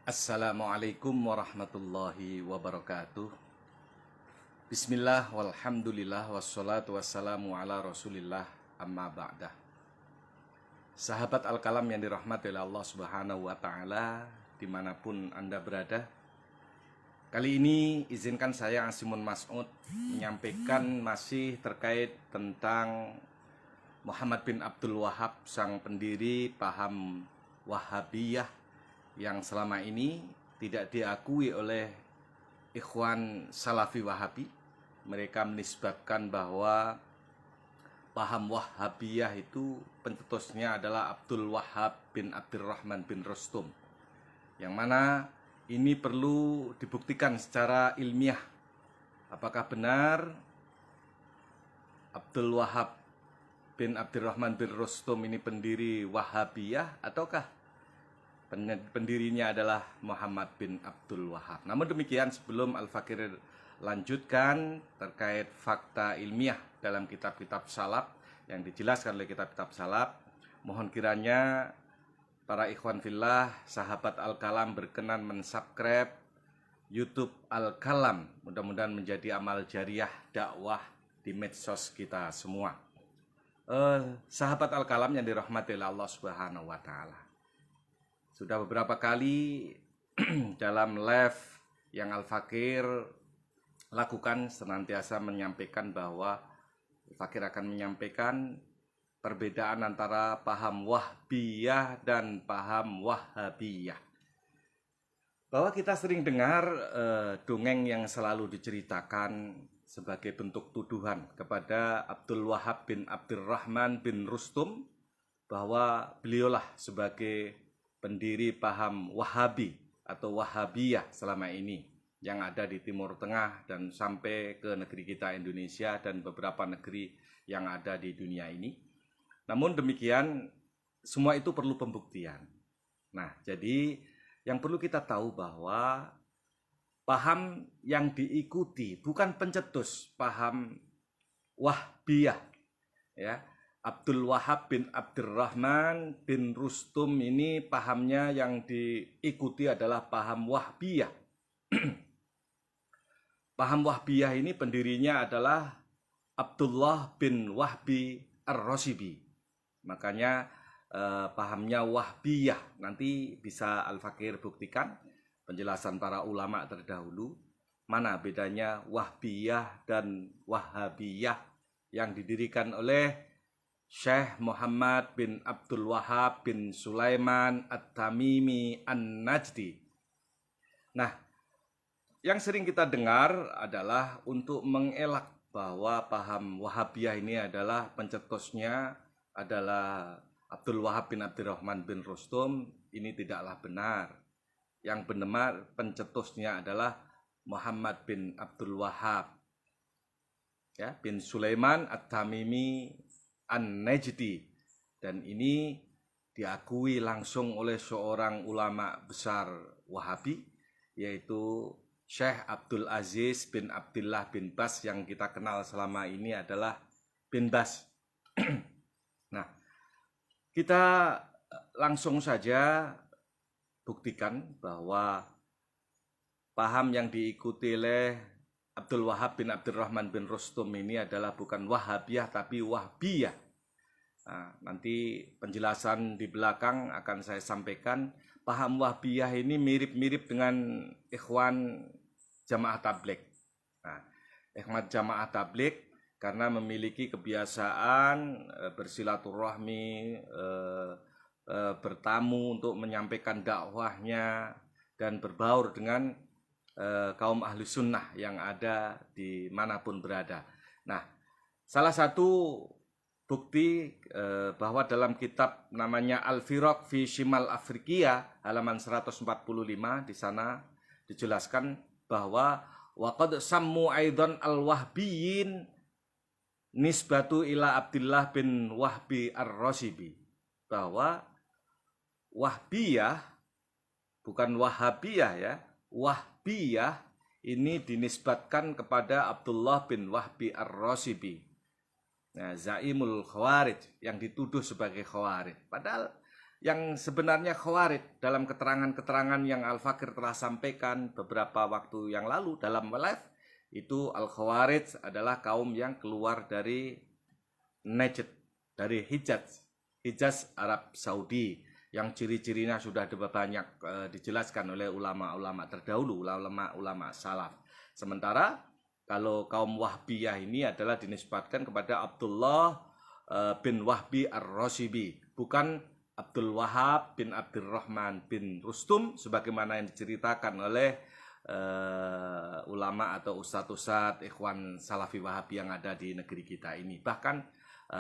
Assalamualaikum warahmatullahi wabarakatuh. Bismillah walhamdulillah wassalatu wassalamu ala rasulillah amma ba'dah. Sahabat Al-Kalam yang dirahmati oleh Allah subhanahu wa ta'ala dimanapun Anda berada, kali ini izinkan saya Asimun Mas'ud menyampaikan masih terkait tentang Muhammad bin Abdul Wahab, sang pendiri paham Wahabiyah yang selama ini tidak diakui oleh ikhwan Salafi Wahabi. Mereka menisbatkan bahwa paham Wahabiyah itu pencetusnya adalah Abdul Wahab bin Abdurrahman bin Rustum, yang mana ini perlu dibuktikan secara ilmiah. Apakah benar Abdul Wahab bin Abdurrahman bin Rustum ini pendiri Wahabiyah, ataukah pendirinya adalah Muhammad bin Abdul Wahab? Namun demikian, sebelum Al-Fakir lanjutkan terkait fakta ilmiah dalam kitab-kitab salaf yang dijelaskan oleh kitab-kitab salaf, mohon kiranya para ikhwan fillah, sahabat Al-Kalam berkenan mensubscribe YouTube Al-Kalam. Mudah-mudahan menjadi amal jariah dakwah di medsos kita semua. Sahabat Al-Kalam yang dirahmati oleh Allah Subhanahu wa taala, sudah beberapa kali dalam live yang Al-Fakir lakukan senantiasa menyampaikan bahwa Al-Fakir akan menyampaikan perbedaan antara paham Wahbiyah dan paham Wahabiyah. Bahwa kita sering dengar dongeng yang selalu diceritakan sebagai bentuk tuduhan kepada Abdul Wahab bin Abdurrahman bin Rustum, bahwa beliaulah sebagai pendiri paham Wahabi atau Wahabiyah selama ini yang ada di Timur Tengah dan sampai ke negeri kita Indonesia dan beberapa negeri yang ada di dunia ini. Namun demikian, semua itu perlu pembuktian. Nah, jadi yang perlu kita tahu bahwa paham yang diikuti bukan pencetus paham Wahbiyah, ya. Abdul Wahab bin Abdurrahman bin Rustum ini pahamnya yang diikuti adalah paham Wahbiyah. Paham Wahbiyah ini pendirinya adalah Abdullah bin Wahbi Ar-Rasibi. Makanya pahamnya Wahbiyah. Nanti bisa Al-Fakir buktikan penjelasan para ulama terdahulu mana bedanya Wahbiyah dan Wahabiyah yang didirikan oleh Syekh Muhammad bin Abdul Wahab bin Sulaiman At-Tamimi An-Najdi. Nah, yang sering kita dengar adalah untuk mengelak bahwa paham Wahabiyah ini adalah pencetusnya adalah Abdul Wahab bin Abdurrahman bin Rustum. Ini tidaklah benar. Yang benar pencetusnya adalah Muhammad bin Abdul Wahab, ya, bin Sulaiman At-Tamimi An-Najdi, dan ini diakui langsung oleh seorang ulama besar Wahabi, yaitu Syekh Abdul Aziz bin Abdullah bin Bas, yang kita kenal selama ini adalah bin Bas. Nah, kita langsung saja buktikan bahwa paham yang diikuti oleh Abdul Wahab bin Abdurrahman bin Rustum ini adalah bukan Wahabiyah tapi Wahbiyah. Nah, nanti penjelasan di belakang akan saya sampaikan. Paham Wahbiyah ini mirip-mirip dengan ikhwan Jamaah Tabligh. Nah, ikhwan Jamaah Tabligh karena memiliki kebiasaan bersilaturahmi, bertamu untuk menyampaikan dakwahnya dan berbaur dengan kaum ahli sunnah yang ada di manapun berada. Nah, salah satu bukti bahwa dalam kitab namanya Al-Firaq fi Shimal Afrikia halaman 145, di sana dijelaskan bahwa waqad sammu aidan al-wahbiyin nisbatu ila Abdullah bin Wahbi Ar-Rasibi, bahwa Wahbiyah bukan Wahabiyah, ya. Wahbiyah ini dinisbatkan kepada Abdullah bin Wahbi Ar-Rasibi, nah, Zaimul Khawarij, yang dituduh sebagai Khawarij. Padahal yang sebenarnya Khawarij dalam keterangan-keterangan yang Al-Fakir telah sampaikan beberapa waktu yang lalu dalam live, itu Al-Khawarij adalah kaum yang keluar dari Najd, dari Hijaz Arab Saudi, yang ciri-cirinya sudah banyak dijelaskan oleh ulama-ulama terdahulu, ulama-ulama salaf. Sementara kalau kaum Wahbiyah ini adalah dinisbatkan kepada Abdullah bin Wahbi Ar-Rasibi, bukan Abdul Wahab bin Abdurrahman bin Rustum sebagaimana yang diceritakan oleh ulama atau ustadz-ustadz ikhwan salafi wahabi yang ada di negeri kita ini. Bahkan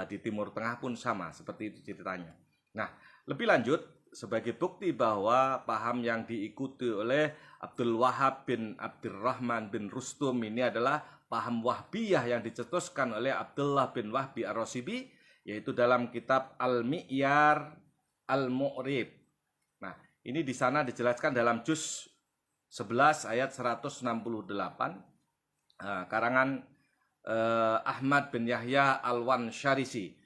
di Timur Tengah pun sama, seperti itu ceritanya. Nah, lebih lanjut, sebagai bukti bahwa paham yang diikuti oleh Abdul Wahab bin Abdurrahman bin Rustum ini adalah paham Wahbiyah yang dicetuskan oleh Abdullah bin Wahbi Ar-Rasibi, yaitu dalam kitab Al-Mi'yar Al-Mu'rib. Nah, ini di sana dijelaskan dalam juz 11 ayat 168, karangan Ahmad bin Yahya Al-Wansyarisi.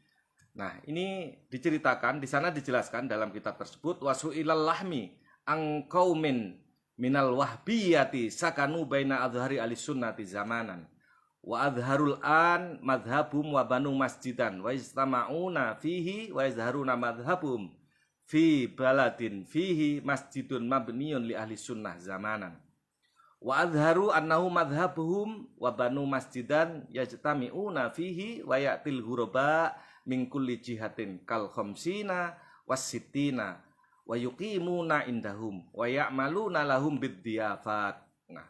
Nah, ini diceritakan, di sana dijelaskan dalam kitab tersebut, wasu'ilal lahmi ang qaumin minal wahbiyati sakanu baina adhari alisunnati zamanan wa adharul an madhabum wa banu masjidan wa istama'una fihi wa izharuna madhabum fi baladin fihi masjidun mabniyun li ahli sunnah zamanan wa adharu annahu madhabuhum wa banu masjidan yajtami'una fihi wa ya'til ghuraba min kulli jihatin kal khamsina wasittina wa yuqimuna indahum wa ya'maluna lahum biddiyafat. Nah,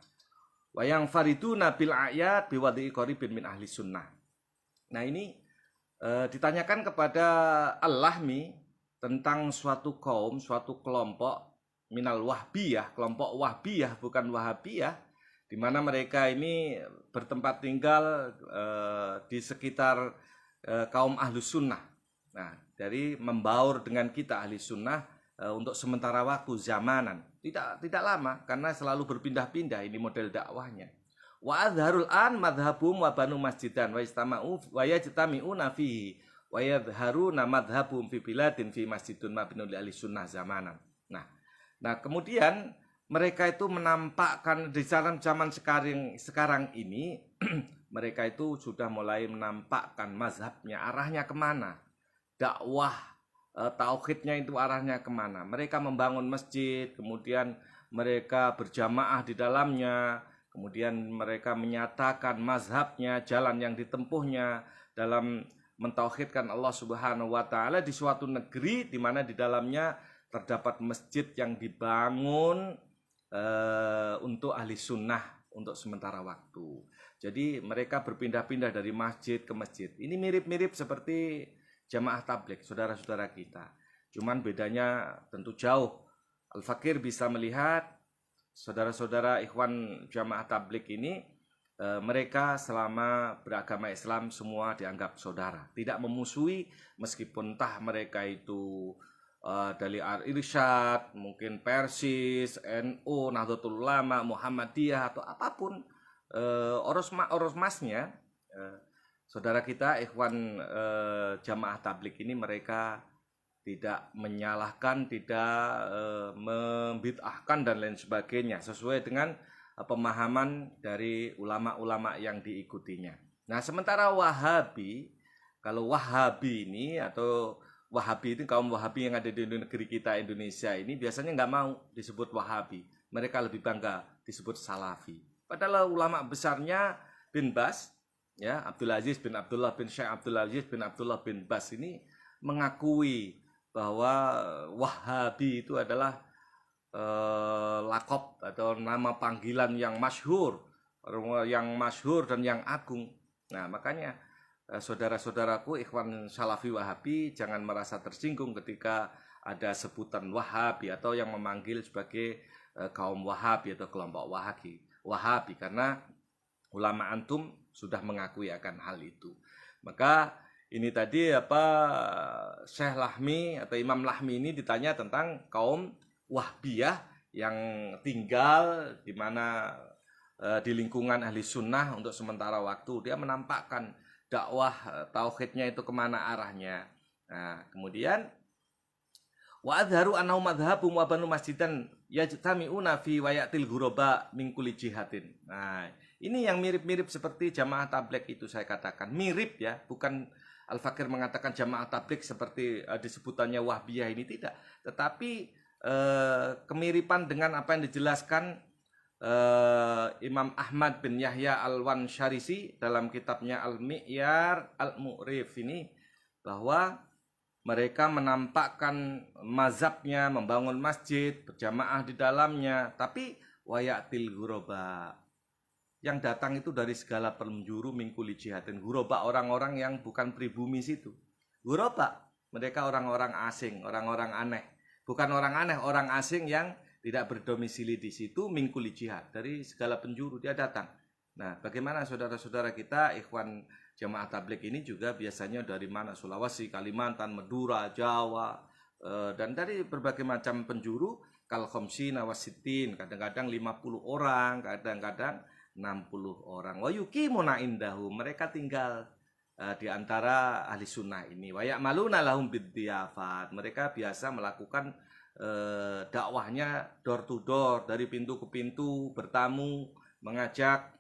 wa yang fariduna bil ayat biwadhi qaribin min ahli sunnah. Nah, ini ditanyakan kepada Al-Lahmi tentang suatu kaum, suatu kelompok minal wahbiyah, kelompok wahbiyah bukan wahabiyah, di mana mereka ini bertempat tinggal di sekitar kaum ahlu sunnah. Nah, dari membaur dengan kita ahli sunnah untuk sementara waktu zamanan, tidak lama karena selalu berpindah-pindah ini model dakwahnya. Wa adharul an madhabum wa banu masjidan wa istama'u wa yajtami'una fihi wa yadharuna madhabum fi biladin fi masjidun mabnun li ahli sunnah zamanan. Nah, kemudian mereka itu menampakkan di zaman sekarang ini mereka itu sudah mulai menampakkan mazhabnya, arahnya kemana, dakwah tauhidnya itu arahnya kemana. Mereka membangun masjid, kemudian mereka berjamaah di dalamnya, kemudian mereka menyatakan mazhabnya, jalan yang ditempuhnya dalam mentauhidkan Allah Subhanahu wa taala di suatu negeri di mana di dalamnya terdapat masjid yang dibangun untuk ahli sunnah untuk sementara waktu. Jadi mereka berpindah-pindah dari masjid ke masjid. Ini mirip-mirip seperti jamaah tabligh, saudara-saudara kita. Cuman bedanya tentu jauh. Al-Fakir bisa melihat saudara-saudara ikhwan jamaah tabligh ini, mereka selama beragama Islam semua dianggap saudara, tidak memusuhi meskipun entah mereka itu dari Al-Irsyad, mungkin Persis, NU, Nahdlatul Ulama, Muhammadiyah atau apapun ormasnya, saudara kita ikhwan jamaah tabligh ini mereka tidak menyalahkan, tidak membid'ahkan dan lain sebagainya, sesuai dengan pemahaman dari ulama-ulama yang diikutinya. Nah, sementara Wahabi, kalau Wahabi ini atau Wahabi itu kaum Wahabi yang ada di negeri kita Indonesia ini biasanya nggak mau disebut Wahabi, mereka lebih bangga disebut Salafi. Padahal ulama besarnya bin Bas, ya Abdul Aziz bin Abdullah bin Syekh Abdul Aziz bin Abdullah bin Bas ini mengakui bahwa Wahabi itu adalah lakop atau nama panggilan yang masyhur dan yang agung. Nah, makanya saudara-saudaraku ikhwan Salafi Wahabi jangan merasa tersinggung ketika ada sebutan Wahabi atau yang memanggil sebagai kaum Wahabi atau kelompok Wahabi karena ulama antum sudah mengakui akan hal itu. Maka ini tadi Syekh Lahmi atau Imam Lahmi ini ditanya tentang kaum Wahbiyah yang tinggal di mana di lingkungan ahli sunnah untuk sementara waktu. Dia menampakkan dakwah tauhidnya itu kemana arahnya. Nah, kemudian Wa adharu annahu madhhabum wa banu masjidan yajtami'una fi wayatil ghuraba min kulli jihatin. Nah, ini yang mirip-mirip seperti jamaah tabligh itu saya katakan. Mirip ya, bukan Al-Fakir mengatakan jamaah tabligh seperti disebutannya Wahbiyah ini tidak. Tetapi kemiripan dengan apa yang dijelaskan Imam Ahmad bin Yahya Al-Wansharisi dalam kitabnya Al-Mi'yar Al-Mu'rif ini, bahwa mereka menampakkan mazhabnya, membangun masjid, berjamaah di dalamnya, tapi wayatil ghuraba. Yang datang itu dari segala penjuru mingkuli jihatin. Ghuraba orang-orang yang bukan pribumi situ. Ghuraba, mereka orang-orang asing, orang-orang aneh. Bukan orang aneh, orang asing yang tidak berdomisili di situ, mingkuli jihad. Dari segala penjuru dia datang. Nah, bagaimana saudara-saudara kita, ikhwan jamaah tabligh ini juga biasanya dari mana? Sulawesi, Kalimantan, Madura, Jawa, dan dari berbagai macam penjuru. Kal khamsina wasitin, kadang-kadang 50 orang, kadang-kadang 60 orang. Wa yuqimuna indahu, mereka tinggal di antara ahli sunnah ini. Wa ya'maluna lahum biddiyafat, mereka biasa melakukan dakwahnya door to door, dari pintu ke pintu, bertamu, mengajak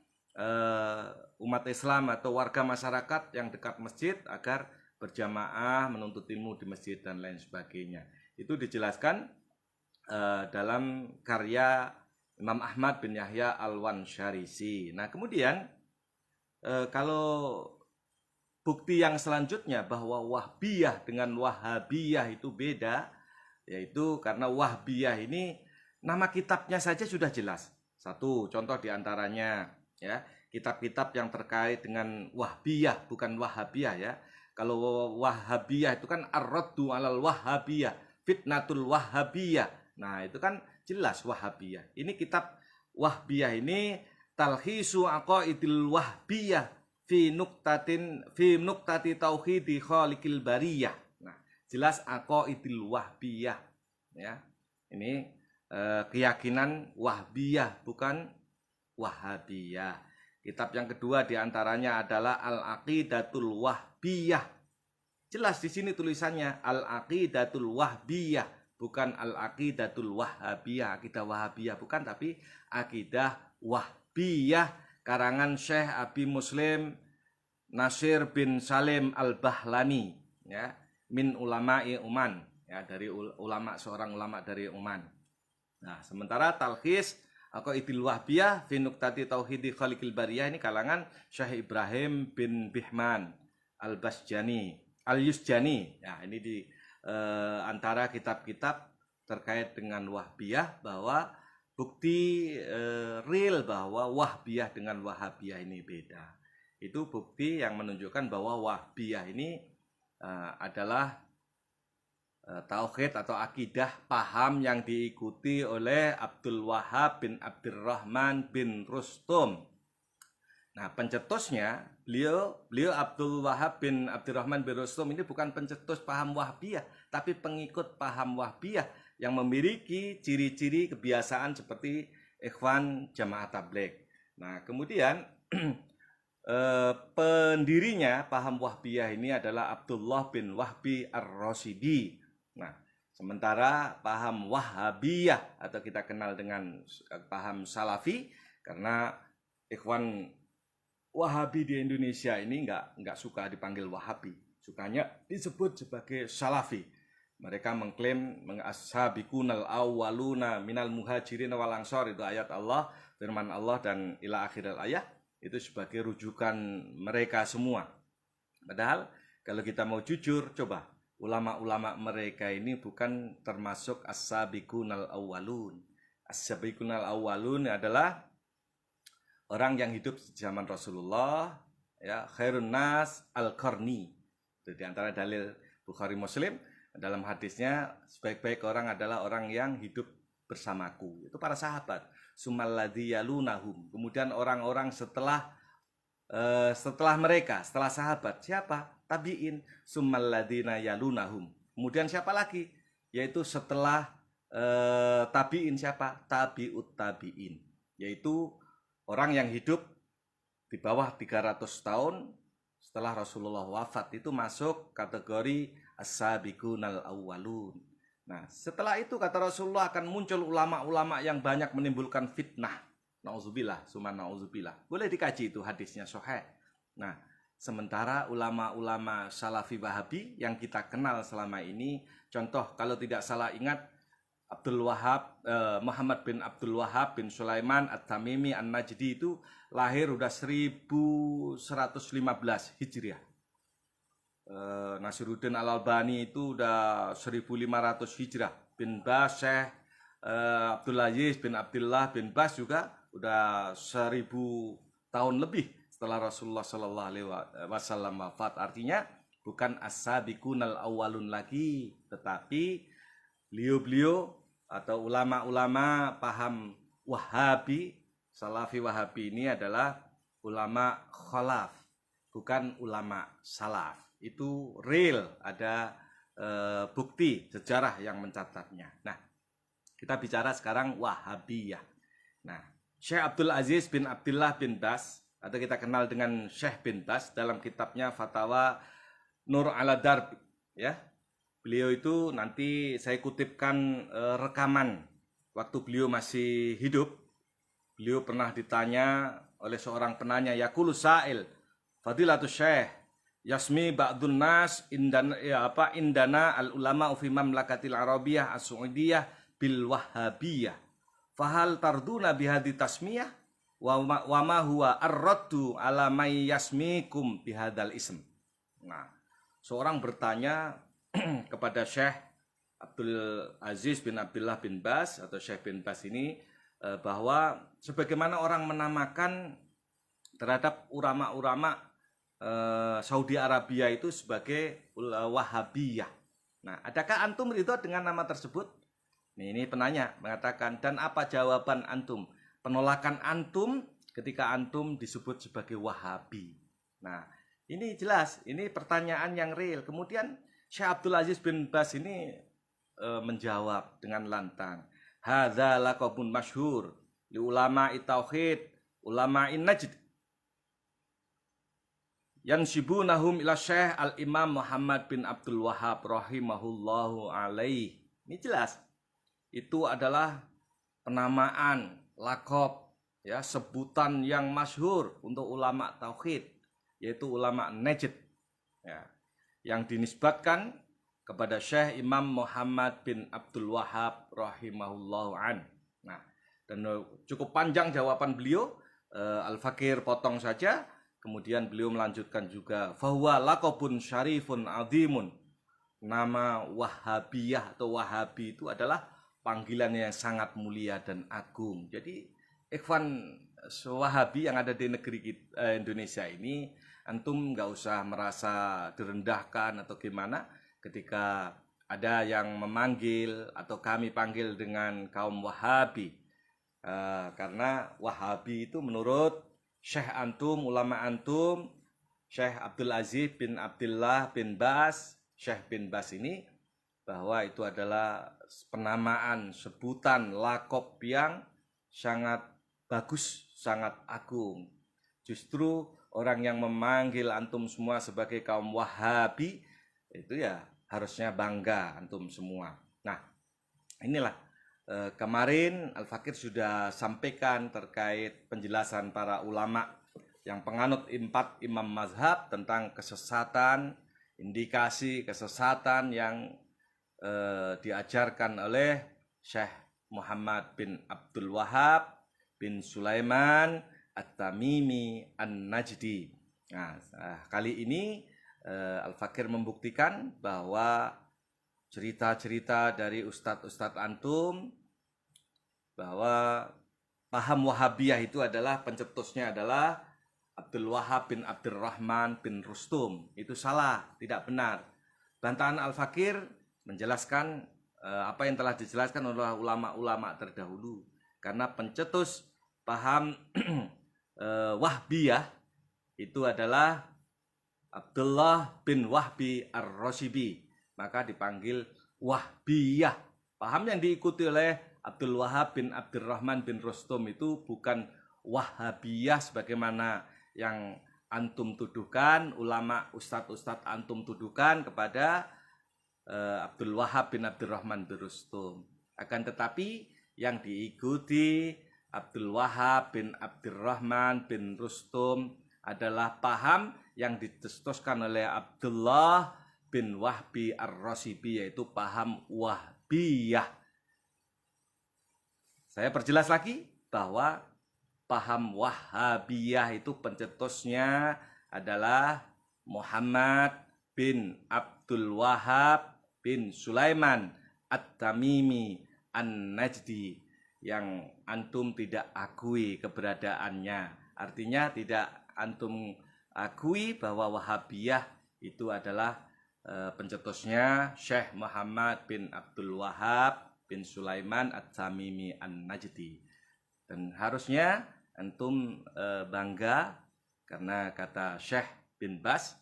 umat Islam atau warga masyarakat yang dekat masjid agar berjamaah menuntut ilmu di masjid dan lain sebagainya. Itu dijelaskan dalam karya Imam Ahmad bin Yahya Al-Wansharisi. Nah, kemudian kalau bukti yang selanjutnya bahwa Wahbiyah dengan Wahabiyah itu beda, yaitu karena Wahbiyah ini nama kitabnya saja sudah jelas. Satu contoh diantaranya ya, kitab-kitab yang terkait dengan Wahbiyah, bukan Wahabiyah ya. Kalau Wahabiyah itu kan Ar-Raddu 'alal Wahabiyah, Fitnatul Wahabiyah. Nah, itu kan jelas Wahabiyah. Ini kitab Wahbiyah ini Talhisu Aqaidil Wahbiyah fi nuktati tauhidi khaliqil bariyah. Nah, jelas Aqaidil Wahbiyah ya. Ini keyakinan Wahbiyah, bukan Wahabiyah. Kitab yang kedua diantaranya adalah Al-Aqidatul Wahbiyah. Jelas di sini tulisannya Al-Aqidatul Wahbiyah, bukan Al-Aqidatul Wahabiyah, akidah Wahabiyah bukan, tapi akidah Wahbiyah karangan Syekh Abi Muslim Nasir bin Salim Al-Bahlani ya, min ulama'i Oman ya, dari seorang ulama dari Oman. Nah, sementara talkhis Aqaidil Wahbiyah fi nuktati tauhidi khaliqil bariyah ini kalangan Syekh Ibrahim bin Bihman Al-Yusjani. Ya, ini di antara kitab-kitab terkait dengan Wahbiyah, bahwa bukti real bahwa Wahbiyah dengan Wahabiyah ini beda. Itu bukti yang menunjukkan bahwa Wahbiyah ini adalah tauhid atau akidah paham yang diikuti oleh Abdul Wahab bin Abdurrahman bin Rustum. Nah, pencetusnya beliau Abdul Wahab bin Abdurrahman bin Rustum ini bukan pencetus paham Wahbiyah, tapi pengikut paham Wahbiyah yang memiliki ciri-ciri kebiasaan seperti ikhwan jamaah tabligh. Nah, kemudian pendirinya paham Wahbiyah ini adalah Abdullah bin Wahbi Ar-Rasidi. Nah, sementara paham Wahabiyah atau kita kenal dengan paham Salafi, karena ikhwan Wahabi di Indonesia ini nggak suka dipanggil Wahabi, sukanya disebut sebagai Salafi. Mereka mengklaim as-sabiqunal awwaluna minal muhajirin wal ansor, itu ayat Allah, firman Allah dan ila akhiril ayat, itu sebagai rujukan mereka semua. Padahal kalau kita mau jujur, coba ulama-ulama mereka ini bukan termasuk as-sabiqunal awwalun. As-sabiqunal awwalun adalah orang yang hidup di zaman Rasulullah ya, khairun nas al-qarni. Itu di antara dalil Bukhari Muslim, dalam hadisnya sebaik-baik orang adalah orang yang hidup bersamaku. Itu para sahabat. Sumalladzi yalunahum. Kemudian orang-orang setelah mereka, setelah sahabat, siapa? Tabi'in. Sumalladzina yalunahum. Kemudian siapa lagi? Yaitu setelah tabi'in siapa? Tabi'ut tabi'in. Yaitu orang yang hidup di bawah 300 tahun setelah Rasulullah wafat, itu masuk kategori as-sabiqunal awwalun. Nah, setelah itu kata Rasulullah akan muncul ulama-ulama yang banyak menimbulkan fitnah. Nauzubillah, summa nauzubillah. Boleh dikaji itu hadisnya sahih. Nah, sementara ulama-ulama Salafi Wahabi yang kita kenal selama ini, contoh kalau tidak salah ingat Abdul Wahab, Muhammad bin Abdul Wahab bin Sulaiman At-Tamimi An-Najdi itu lahir udah 1115 Hijriah. Nasiruddin Al-Albani itu udah 1500 Hijrah. Bin Bas, Syekh Abdul Aziz bin Abdullah bin Bas juga udah 1000 tahun lebih setelah Rasulullah Shallallahu Alaihi Wasallam wafat. Artinya bukan as-sabiqunal awwalun lagi, tetapi beliau-beliau atau ulama-ulama paham Wahabi, Salafi Wahabi ini adalah ulama khalaf, bukan ulama salaf. Itu real, ada bukti sejarah yang mencatatnya. Nah, kita bicara sekarang Wahabiyah. Nah, Syekh Abdul Aziz bin Abdullah bin Bas, atau kita kenal dengan Syekh bin Bas, dalam kitabnya Fatawa Nur ala Darb, ya. Beliau itu nanti saya kutipkan rekaman waktu beliau masih hidup. Beliau pernah ditanya oleh seorang penanya, yaqulu sa'il, Fadilatul Syekh, Yasmi ba'dun nas indana al ulama fi mamlakatil arabiyah as-su'udiyah bil wahabiyah. Fahal tarduna bihadi tasmiyah wa ma huwa ar-raddu ala may yasmikum bihadal ism. Nah, seorang bertanya kepada Syekh Abdul Aziz bin Abdullah bin Bas atau Syekh bin Bas ini bahwa sebagaimana orang menamakan terhadap ulama-ulama Saudi Arabia itu sebagai Wahabiyah. Nah, adakah antum ridho dengan nama tersebut? Ini penanya mengatakan, dan apa jawaban antum? Penolakan antum ketika antum disebut sebagai Wahabi. Nah, ini jelas, ini pertanyaan yang real. Kemudian Syekh Abdul Aziz bin Bas ini menjawab dengan lantang. Hadza laqabun masyhur li ulama'i tauhid, ulama'in najd. Yansibunahum ila Syekh Al-Imam Muhammad bin Abdul Wahab rahimahullahu alaih. Ini jelas. Itu adalah penamaan, lakob, ya, sebutan yang masyhur untuk ulama tauhid, yaitu ulama Najd, ya, yang dinisbatkan kepada Syekh Imam Muhammad bin Abdul Wahab rahimahullahu an. Nah, dan cukup panjang jawaban beliau, Al-Fakir potong saja. Kemudian beliau melanjutkan juga, fahuwa laqabun syarifun azimun. Nama Wahabiyah atau Wahabi itu adalah panggilan yang sangat mulia dan agung. Jadi ikhwan Wahabi yang ada di negeri kita, Indonesia ini, antum nggak usah merasa direndahkan atau gimana ketika ada yang memanggil atau kami panggil dengan kaum Wahabi. Karena Wahabi itu menurut Syekh antum, ulama antum, Syekh Abdul Aziz bin Abdullah bin Bas, Syekh bin Bas ini, bahwa itu adalah penamaan, sebutan, lakob yang sangat bagus, sangat agung. Justru orang yang memanggil antum semua sebagai kaum Wahabi, itu ya harusnya bangga antum semua. Nah, inilah kemarin Al-Fakir sudah sampaikan terkait penjelasan para ulama yang penganut 4 imam mazhab tentang kesesatan, indikasi kesesatan yang diajarkan oleh Syekh Muhammad bin Abdul Wahab bin Sulaiman At-Tamimi An-Najdi. Nah, kali ini Al-Fakir membuktikan bahwa cerita-cerita dari ustadz-ustadz antum bahwa paham Wahabiyah itu adalah pencetusnya adalah Abdul Wahab bin Abdurrahman bin Rustum. Itu salah, tidak benar. Bantahan Al-Fakir menjelaskan apa yang telah dijelaskan oleh ulama-ulama terdahulu. Karena pencetus paham Wahbiyah itu adalah Abdullah bin Wahbi Ar-Rasibi, maka dipanggil Wahbiyah. Paham yang diikuti oleh Abdul Wahab bin Abdurrahman bin Rustum itu bukan Wahabiyah sebagaimana yang antum tuduhkan, ulama ustadz-ustadz antum tuduhkan kepada Abdul Wahab bin Abdurrahman bin Rustum. Akan tetapi yang diikuti Abdul Wahab bin Abdurrahman bin Rustum adalah paham yang dicetuskan oleh Abdullah bin Wahbi Ar-Rasibi, yaitu paham Wahbiyah. Saya perjelas lagi bahwa paham Wahhabiyah itu pencetusnya adalah Muhammad bin Abdul Wahab bin Sulaiman At-Tamimi An-Najdi, yang antum tidak akui keberadaannya. Artinya tidak antum akui bahwa Wahhabiyah itu adalah pencetusnya Syekh Muhammad bin Abdul Wahab bin Sulaiman At-Tamimi An-Najdi. Dan harusnya antum bangga karena kata Syekh bin Bas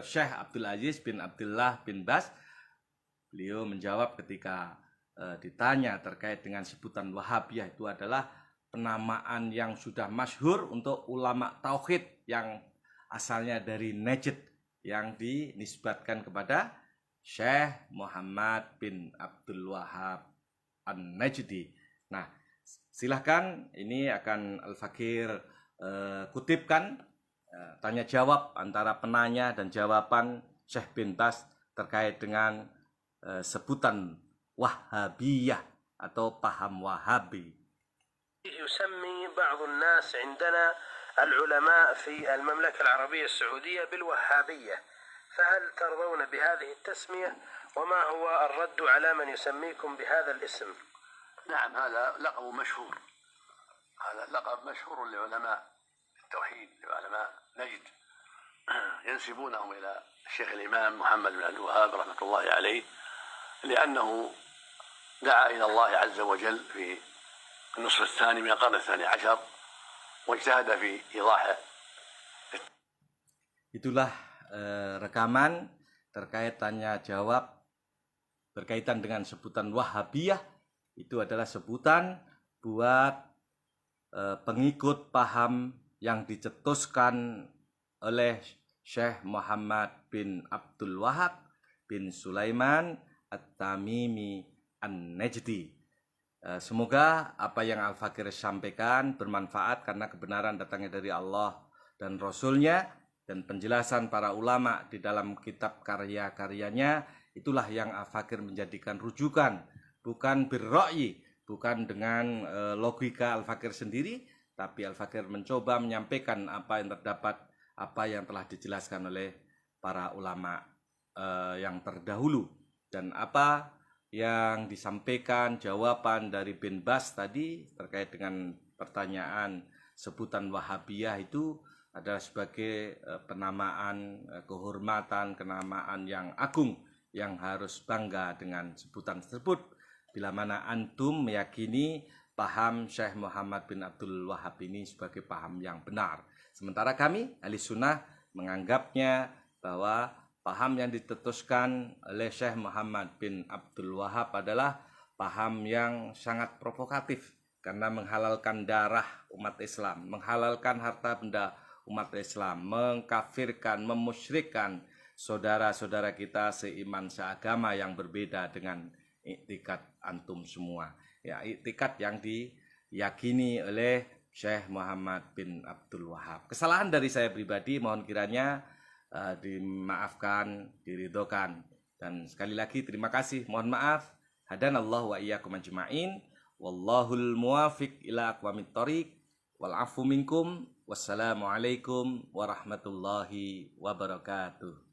Syekh Abdul Aziz bin Abdullah bin Bas, beliau menjawab ketika ditanya terkait dengan sebutan Wahhabiyah, itu adalah penamaan yang sudah masyhur untuk ulama tauhid yang asalnya dari Najd, yang dinisbatkan kepada Syekh Muhammad bin Abdul Wahab An-Najdi. Nah, silahkan, ini akan Al-Fakir kutipkan tanya jawab antara penanya dan jawaban Syekh bin Bas terkait dengan sebutan Wahhabiyah atau paham Wahabi. يسمي بعض الناس عندنا العلماء في المملكة العربية السعودية بالوهابية، فهل ترضون بهذه التسمية؟ وما هو الرد على من يسميكم بهذا الاسم؟ نعم، هذا لقب مشهور، هذا لقب مشهور لعلماء التوحيد، لعلماء نجد، ينسبونهم إلى الشيخ الإمام محمد بن عبد الوهاب رحمة الله عليه، لأنه دعا إلى الله عز وجل في النصف الثاني من القرن الثاني عشر واجتهد في إيضاحه. Itulah rekaman terkait tanya jawab berkaitan dengan sebutan Wahhabiyah. Itu adalah sebutan buat pengikut paham yang dicetuskan oleh Syekh Muhammad bin Abdul Wahab bin Sulaiman At-Tamimi An-Najdi. Semoga apa yang Al-Fakir sampaikan bermanfaat, karena kebenaran datangnya dari Allah dan Rasulnya, dan penjelasan para ulama di dalam kitab karya-karyanya itulah yang Al-Fakir menjadikan rujukan, bukan birra'yi, bukan dengan logika Al-Fakir sendiri, tapi Al-Fakir mencoba menyampaikan apa yang terdapat, apa yang telah dijelaskan oleh para ulama yang terdahulu. Dan apa yang disampaikan jawaban dari bin Bas tadi terkait dengan pertanyaan sebutan Wahhabiyah itu adalah sebagai penamaan, kehormatan, kenamaan yang agung yang harus bangga dengan sebutan tersebut, bila mana antum meyakini paham Syekh Muhammad bin Abdul Wahab ini sebagai paham yang benar. Sementara kami ahli sunnah menganggapnya bahwa paham yang ditetuskan oleh Syekh Muhammad bin Abdul Wahab adalah paham yang sangat provokatif, karena menghalalkan darah umat Islam, menghalalkan harta benda umat Islam, mengkafirkan, memusyrikkan saudara-saudara kita seiman seagama yang berbeda dengan iktikad antum semua. Ya, iktikad yang diyakini oleh Syekh Muhammad bin Abdul Wahab. Kesalahan dari saya pribadi mohon kiranya dimaafkan, diridhokan. Dan sekali lagi terima kasih, mohon maaf. Hadanallahu wa iyyakum ajma'in. Wallahul muwafiq ila aqwamit thoriq. Wal afu minkum. Wassalamualaikum warahmatullahi wabarakatuh.